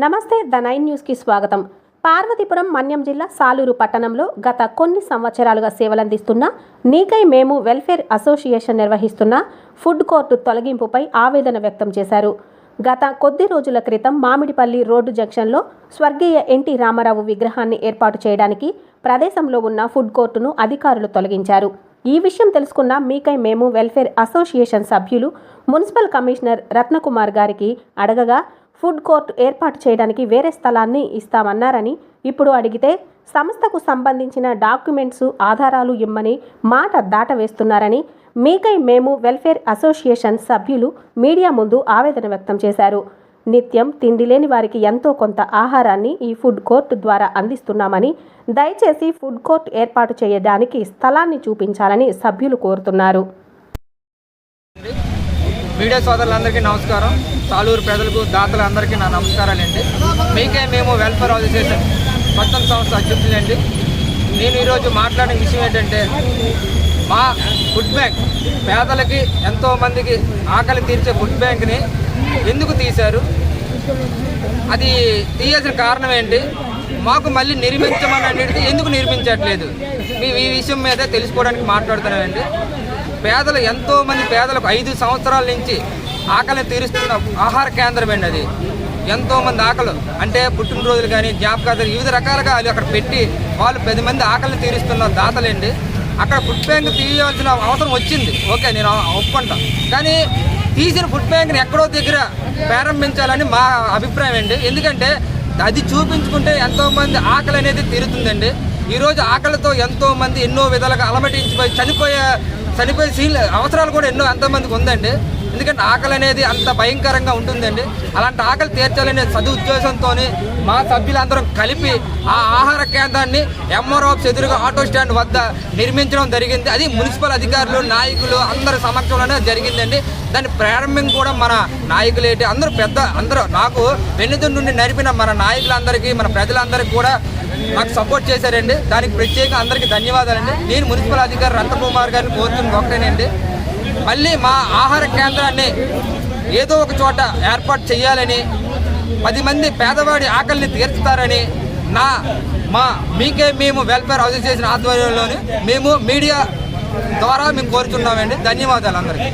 నమస్తే ద 9 న్యూస్కి స్వాగతం. పార్వతీపురం మన్యం జిల్లా సాలూరు పట్టణంలో గత కొన్ని సంవత్సరాలుగా సేవలందిస్తున్న నీకై మేము వెల్ఫేర్ అసోసియేషన్ నిర్వహిస్తున్న ఫుడ్ కోర్టు తొలగింపుపై ఆవేదన వ్యక్తం చేశారు. గత కొద్ది రోజుల క్రితం మామిడిపల్లి రోడ్డు జంక్షన్లో స్వర్గీయ ఎన్టీ రామారావు విగ్రహాన్ని ఏర్పాటు చేయడానికి ప్రదేశంలో ఉన్న ఫుడ్ కోర్టును అధికారులు తొలగించారు. ఈ విషయం తెలుసుకున్న మీకై మేము వెల్ఫేర్ అసోసియేషన్ సభ్యులు మున్సిపల్ కమిషనర్ రత్నకుమార్ గారికి అడగగా ఫుడ్ కోర్టు ఏర్పాటు చేయడానికి వేరే స్థలాన్ని ఇస్తామన్నారని, ఇప్పుడు అడిగితే సంస్థకు సంబంధించిన డాక్యుమెంట్స్ ఆధారాలు ఇమ్మని మాట దాటవేస్తున్నారని మీకై మేము వెల్ఫేర్ అసోసియేషన్ సభ్యులు మీడియా ముందు ఆవేదన వ్యక్తం చేశారు. నిత్యం తిండి లేని వారికి ఎంతో కొంత ఆహారాన్ని ఈ ఫుడ్ కోర్టు ద్వారా అందిస్తున్నామని, దయచేసి ఫుడ్ కోర్టు ఏర్పాటు చేయడానికి స్థలాన్ని చూపించాలని సభ్యులు కోరుతున్నారు. మీడియా సోదరులందరికీ నమస్కారం. సాలూరు ప్రజలకు దాతలందరికీ నా నమస్కారాలండి. మీకే మేము వెల్ఫేర్ అసోసియేషన్ మొత్తం సంస్థ అధ్యక్షులండి. నేను ఈరోజు మాట్లాడిన విషయం ఏంటంటే, మా ఫుడ్ బ్యాంక్ పేదలకి ఎంతోమందికి ఆకలి తీర్చే ఫుడ్ బ్యాంక్ని ఎందుకు తీశారు, అది తీయాల్సిన కారణం ఏంటి, మాకు మళ్ళీ నిర్మించమని అడిగితే ఎందుకు నిర్మించట్లేదు, ఈ విషయం మీద తెలుసుకోవడానికి మాట్లాడుతున్నానండి. పేదలు ఎంతోమంది పేదలకు 5 సంవత్సరాల నుంచి ఆకలిని తీరుస్తున్న ఆహార కేంద్రం అండి. అది ఎంతోమంది ఆకలి అంటే పుట్టినరోజులు కానీ జ్ఞాపకాలు వివిధ రకాలుగా అక్కడ పెట్టి వాళ్ళు 10 మంది ఆకలిని తీరుస్తున్న దాతలండి. అక్కడ ఫుడ్ బ్యాంక్ తీయవలసిన అవసరం వచ్చింది, ఓకే, నేను ఒప్పుకుంటాను. కానీ తీసిన ఫుడ్ బ్యాంక్ని ఎక్కడో దగ్గర ప్రారంభించాలని మా అభిప్రాయం అండి. ఎందుకంటే అది చూపించుకుంటే ఎంతోమంది ఆకలి అనేది తీరుతుందండి. ఈరోజు ఆకలితో ఎంతోమంది ఎన్నో విధాలుగా అలమటించిపోయి చనిపోయే అవసరాలు కూడా ఎంతోమందికి ఉందండి. ఎందుకంటే ఆకలి అనేది అంత భయంకరంగా ఉంటుందండి. అలాంటి ఆకలి తీర్చాలనే ఉద్దేశంతో మా సభ్యులందరం కలిపి ఆ ఆహార కేంద్రాన్ని ఎంఆర్ఓ ఎదురుగా ఆటో స్టాండ్ వద్ద నిర్మించడం జరిగింది. అది మున్సిపల్ అధికారులు, నాయకులు అందరి సమక్షంలోనే జరిగిందండి. దాని ప్రారంభం కూడా మన నాయకులేంటి అందరూ నాకు వెన్నుదన్ను నుండి నడిపిన మన నాయకులందరికీ, మన ప్రజలందరికీ కూడా మాకు సపోర్ట్ చేశారండి. దానికి ప్రత్యేకంగా అందరికీ ధన్యవాదాలండి. నేను మున్సిపల్ అధికారి రత్నకుమార్ గారిని కోరుతున్న ఒకటేనండి, మళ్ళీ మా ఆహార కేంద్రాన్ని ఏదో ఒక చోట ఏర్పాటు చేయాలని, 10 మంది పేదవాడి ఆకలిని తీర్చుతారని మీకే మేము వెల్ఫేర్ అసోసియేషన్ ఆధ్వర్యంలోని మేము మీడియా ద్వారా మేము కోరుతున్నామండి. ధన్యవాదాలు అందరికీ.